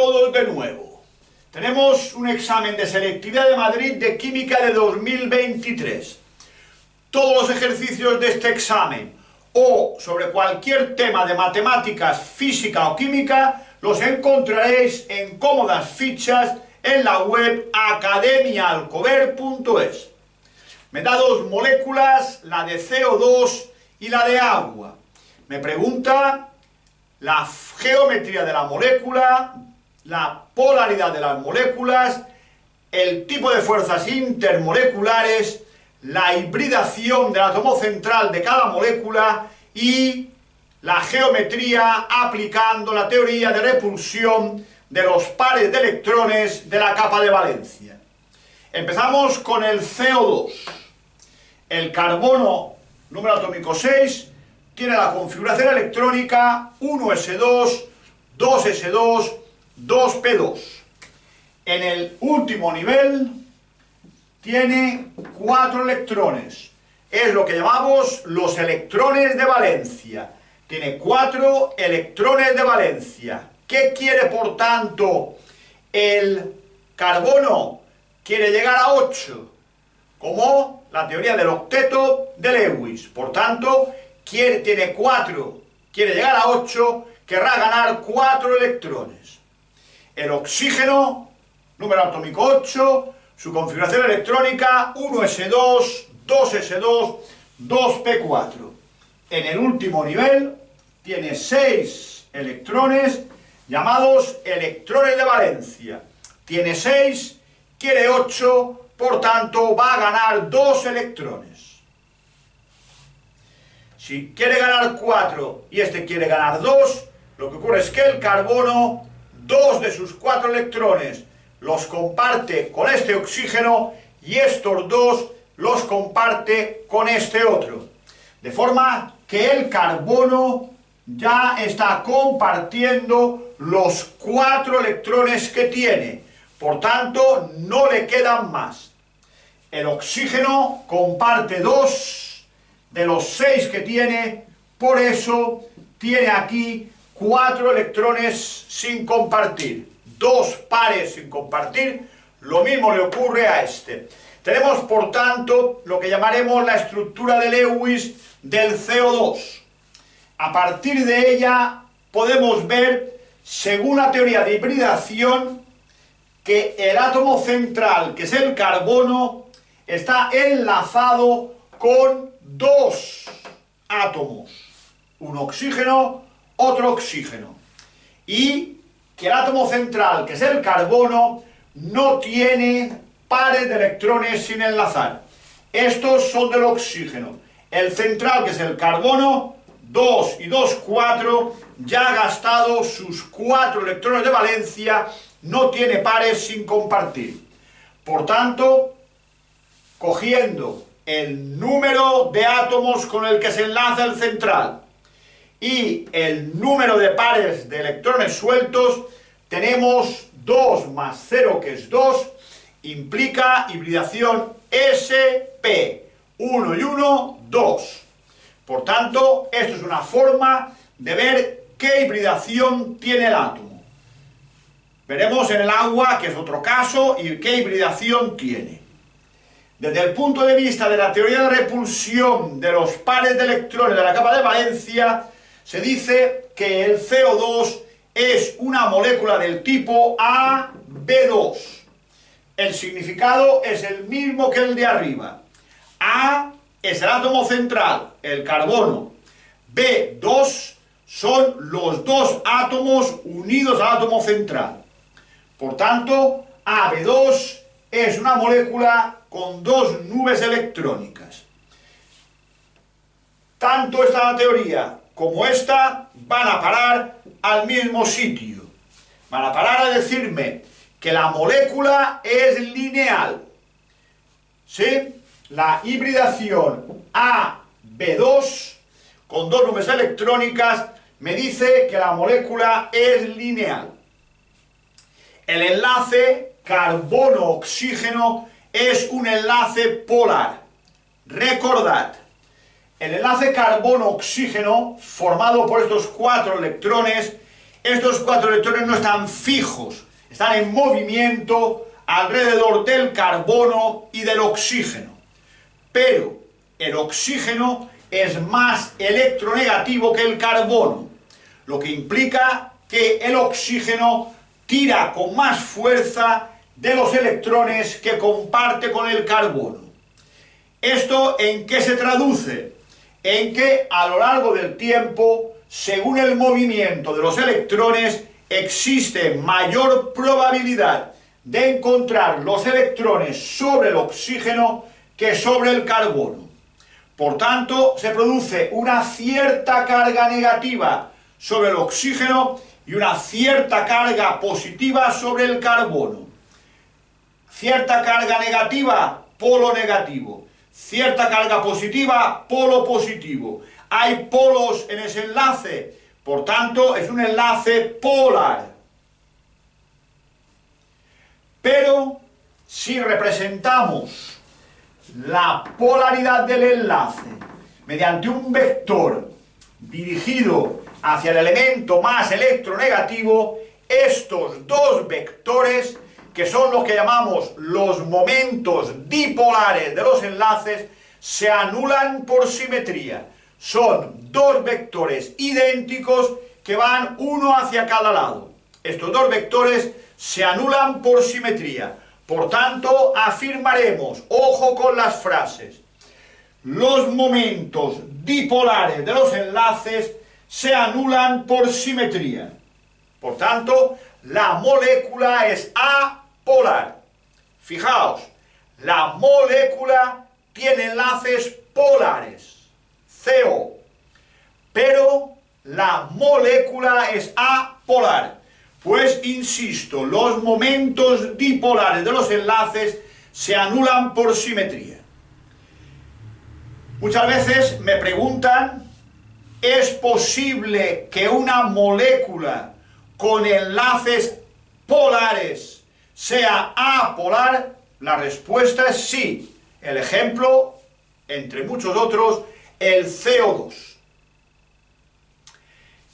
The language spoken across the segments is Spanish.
todos de nuevo. Tenemos un examen de selectividad de Madrid de Química de 2023. Todos los ejercicios de este examen o sobre cualquier tema de matemáticas, física o química los encontraréis en cómodas fichas en la web academiaalcover.es. Me da dos moléculas, la de CO2 y la de agua. Me pregunta la geometría de la molécula, la polaridad de las moléculas, el tipo de fuerzas intermoleculares, la hibridación del átomo central de cada molécula y la geometría aplicando la teoría de repulsión de los pares de electrones de la capa de valencia. Empezamos con el CO2. El carbono, número atómico 6, tiene la configuración electrónica 1s2, 2s2, 2p2. En el último nivel tiene 4 electrones. Es lo que llamamos los electrones de valencia. Tiene 4 electrones de valencia. ¿Qué quiere, por tanto, el carbono? Quiere llegar a 8, como la teoría del octeto de Lewis. Por tanto, tiene 4, quiere llegar a 8, querrá ganar 4 electrones. El oxígeno, número atómico 8, su configuración electrónica 1s2, 2s2, 2p4. En el último nivel tiene 6 electrones llamados electrones de valencia. Tiene 6, quiere 8, por tanto va a ganar 2 electrones. Si quiere ganar 4 y este quiere ganar 2, lo que ocurre es que el carbono, 2 de sus 4 electrones los comparte con este oxígeno y estos 2 los comparte con este otro. De forma que el carbono ya está compartiendo los 4 electrones que tiene. Por tanto, no le quedan más. El oxígeno comparte 2 de los 6 que tiene, por eso tiene aquí 4 electrones sin compartir. 2 pares sin compartir, lo mismo le ocurre a este. Tenemos, por tanto, lo que llamaremos la estructura de Lewis del CO2. A partir de ella podemos ver, según la teoría de hibridación, que el átomo central, que es el carbono, está enlazado con 2 átomos, un oxígeno, otro oxígeno, y que el átomo central, que es el carbono, no tiene pares de electrones sin enlazar. Estos son del oxígeno. El central, que es el carbono, 2 y 2, 4, ya ha gastado sus 4 electrones de valencia, no tiene pares sin compartir. Por tanto, cogiendo el número de átomos con el que se enlaza el central y el número de pares de electrones sueltos, tenemos 2 más 0, que es 2, implica hibridación sp, 1 y 1, 2. Por tanto, esto es una forma de ver qué hibridación tiene el átomo. Veremos en el agua, que es otro caso, y qué hibridación tiene. Desde el punto de vista de la teoría de repulsión de los pares de electrones de la capa de valencia, se dice que el CO2 es una molécula del tipo AB2. El significado es el mismo que el de arriba. A es el átomo central, el carbono. B2 son los 2 átomos unidos al átomo central. Por tanto, AB2 es una molécula con 2 nubes electrónicas. Tanto esta teoría como esta van a parar al mismo sitio. Van a parar a decirme que la molécula es lineal. ¿Sí? La hibridación AB2 con 2 nubes electrónicas me dice que la molécula es lineal. El enlace carbono-oxígeno es un enlace polar. Recordad, el enlace carbono-oxígeno, formado por estos 4 electrones, estos 4 electrones no están fijos, están en movimiento alrededor del carbono y del oxígeno. Pero el oxígeno es más electronegativo que el carbono, lo que implica que el oxígeno tira con más fuerza de los electrones que comparte con el carbono. ¿Esto en qué se traduce? En que a lo largo del tiempo, según el movimiento de los electrones, existe mayor probabilidad de encontrar los electrones sobre el oxígeno que sobre el carbono. Por tanto, se produce una cierta carga negativa sobre el oxígeno y una cierta carga positiva sobre el carbono. Cierta carga negativa, polo negativo. Cierta carga positiva, polo positivo. Hay polos en ese enlace, por tanto es un enlace polar. Pero si representamos la polaridad del enlace mediante un vector dirigido hacia el elemento más electronegativo, estos dos vectores, que son lo que llamamos los momentos dipolares de los enlaces, se anulan por simetría. Son dos vectores idénticos que van uno hacia cada lado. Estos dos vectores se anulan por simetría. Por tanto, afirmaremos, ojo con las frases, los momentos dipolares de los enlaces se anulan por simetría. Por tanto, la molécula es apolar. Fijaos, la molécula tiene enlaces polares, CO, pero la molécula es apolar. Pues, insisto, los momentos dipolares de los enlaces se anulan por simetría. Muchas veces me preguntan, ¿es posible que una molécula con enlaces polares sea apolar? La respuesta es sí. El ejemplo, entre muchos otros, el CO2.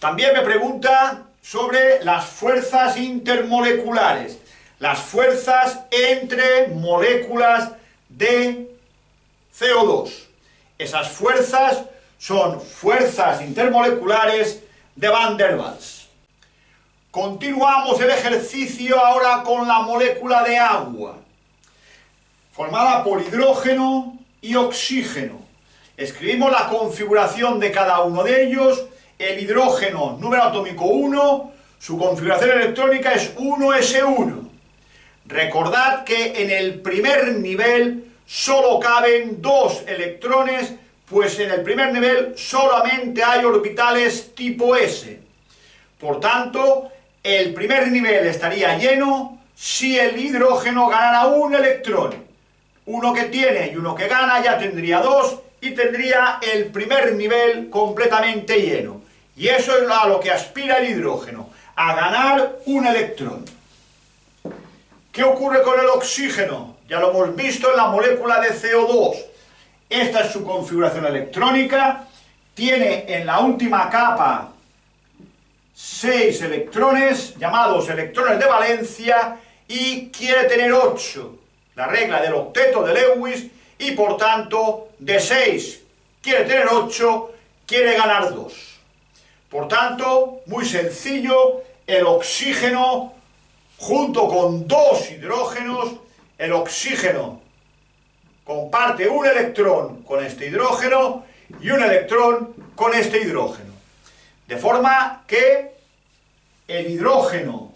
También me pregunta sobre las fuerzas intermoleculares, las fuerzas entre moléculas de CO2. Esas fuerzas son fuerzas intermoleculares de Van der Waals. Continuamos el ejercicio ahora con la molécula de agua, formada por hidrógeno y oxígeno. Escribimos la configuración de cada uno de ellos. El hidrógeno, número atómico 1, su configuración electrónica es 1s1. Recordad que en el primer nivel solo caben 2 electrones, pues en el primer nivel solamente hay orbitales tipo S. Por tanto, el primer nivel estaría lleno si el hidrógeno ganara un electrón. Uno que tiene y uno que gana ya tendría 2 y tendría el primer nivel completamente lleno. Y eso es a lo que aspira el hidrógeno, a ganar un electrón. ¿Qué ocurre con el oxígeno? Ya lo hemos visto en la molécula de CO2. Esta es su configuración electrónica. Tiene en la última capa 6 electrones, llamados electrones de valencia, y quiere tener 8. La regla del octeto de Lewis, y por tanto, de 6 quiere tener 8, quiere ganar 2. Por tanto, muy sencillo, el oxígeno junto con 2 hidrógenos, el oxígeno comparte un electrón con este hidrógeno y un electrón con este hidrógeno. De forma que el hidrógeno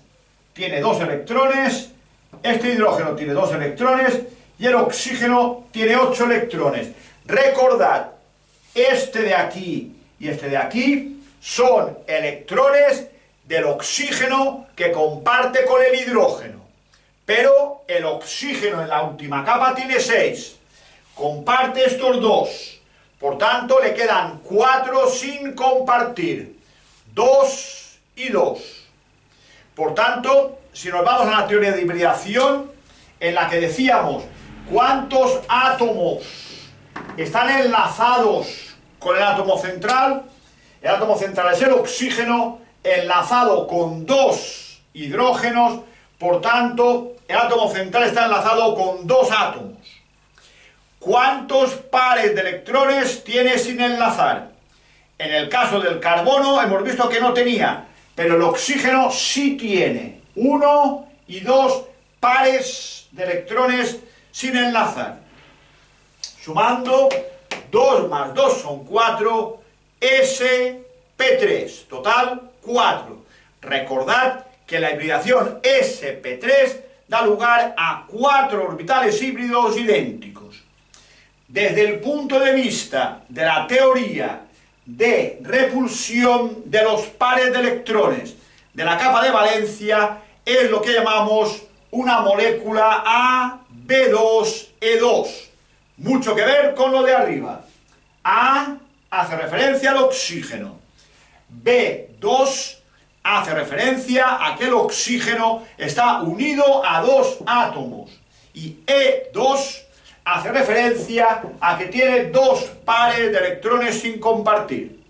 tiene 2 electrones, este hidrógeno tiene 2 electrones y el oxígeno tiene 8 electrones. Recordad, este de aquí y este de aquí son electrones del oxígeno que comparte con el hidrógeno. Pero el oxígeno en la última capa tiene 6. Comparte estos 2. Por tanto, le quedan 4 sin compartir. 2 y 2. Por tanto, si nos vamos a la teoría de hibridación, en la que decíamos cuántos átomos están enlazados con el átomo central, el átomo central es el oxígeno, enlazado con dos hidrógenos, por tanto, el átomo central está enlazado con dos átomos. ¿Cuántos pares de electrones tiene sin enlazar? En el caso del carbono hemos visto que no tenía, pero el oxígeno sí tiene 1 y 2 pares de electrones sin enlazar. Sumando, 2 más 2 son 4, sp3, total 4. Recordad que la hibridación sp3 da lugar a 4 orbitales híbridos idénticos. Desde el punto de vista de la teoría de repulsión de los pares de electrones de la capa de valencia, es lo que llamamos una molécula AB2E2. Mucho que ver con lo de arriba. A hace referencia al oxígeno. B2 hace referencia a que el oxígeno está unido a dos átomos. Y E2 hace referencia a que tiene dos pares de electrones sin compartir.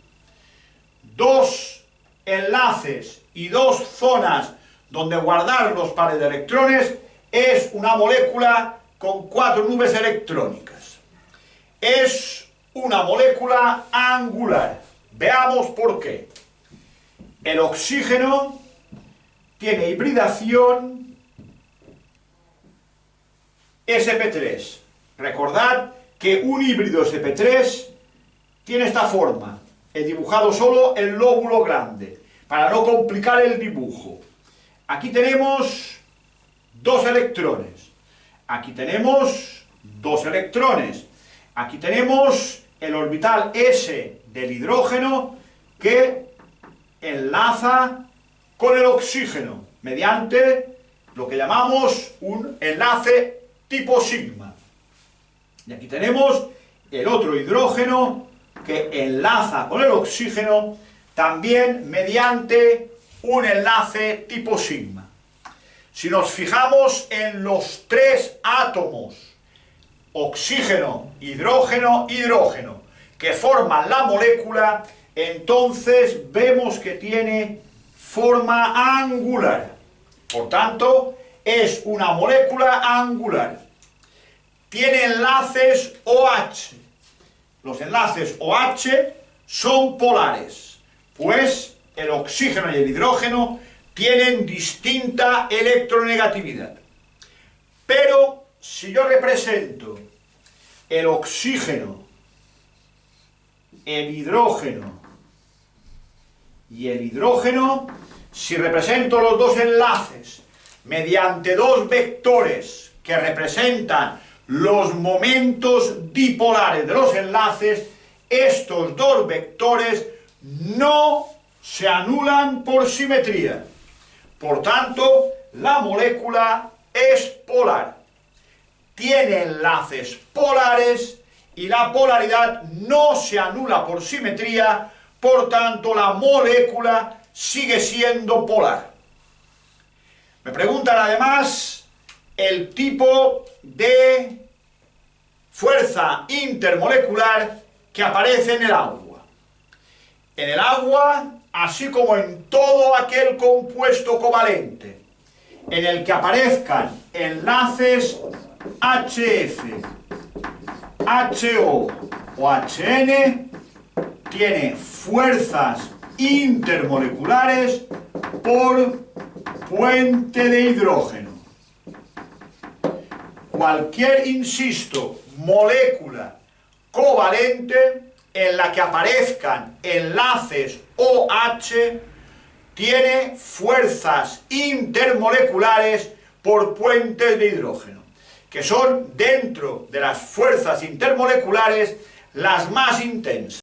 Dos enlaces y dos zonas donde guardar los pares de electrones es una molécula con 4 nubes electrónicas. Es una molécula angular. Veamos por qué. El oxígeno tiene hibridación sp3. Recordad que un híbrido sp3 tiene esta forma. He dibujado solo el lóbulo grande, para no complicar el dibujo. Aquí tenemos dos electrones. Aquí tenemos dos electrones. Aquí tenemos el orbital S del hidrógeno que enlaza con el oxígeno mediante lo que llamamos un enlace tipo sigma. Y aquí tenemos el otro hidrógeno que enlaza con el oxígeno también mediante un enlace tipo sigma. Si nos fijamos en los tres átomos, oxígeno, hidrógeno, hidrógeno, que forman la molécula, entonces vemos que tiene forma angular. Por tanto, es una molécula angular. Tiene enlaces OH. Los enlaces OH son polares, pues el oxígeno y el hidrógeno tienen distinta electronegatividad. Pero si yo represento el oxígeno, el hidrógeno y el hidrógeno, si represento los dos enlaces mediante dos vectores que representan los momentos dipolares de los enlaces, estos dos vectores no se anulan por simetría. Por tanto, la molécula es polar. Tiene enlaces polares y la polaridad no se anula por simetría, por tanto la molécula sigue siendo polar. Me preguntan además el tipo de fuerza intermolecular que aparece en el agua. En el agua, así como en todo aquel compuesto covalente en el que aparezcan enlaces HF, HO o HN, tiene fuerzas intermoleculares por puente de hidrógeno. Cualquier, insisto, molécula covalente en la que aparezcan enlaces OH tiene fuerzas intermoleculares por puentes de hidrógeno, que son, dentro de las fuerzas intermoleculares, las más intensas.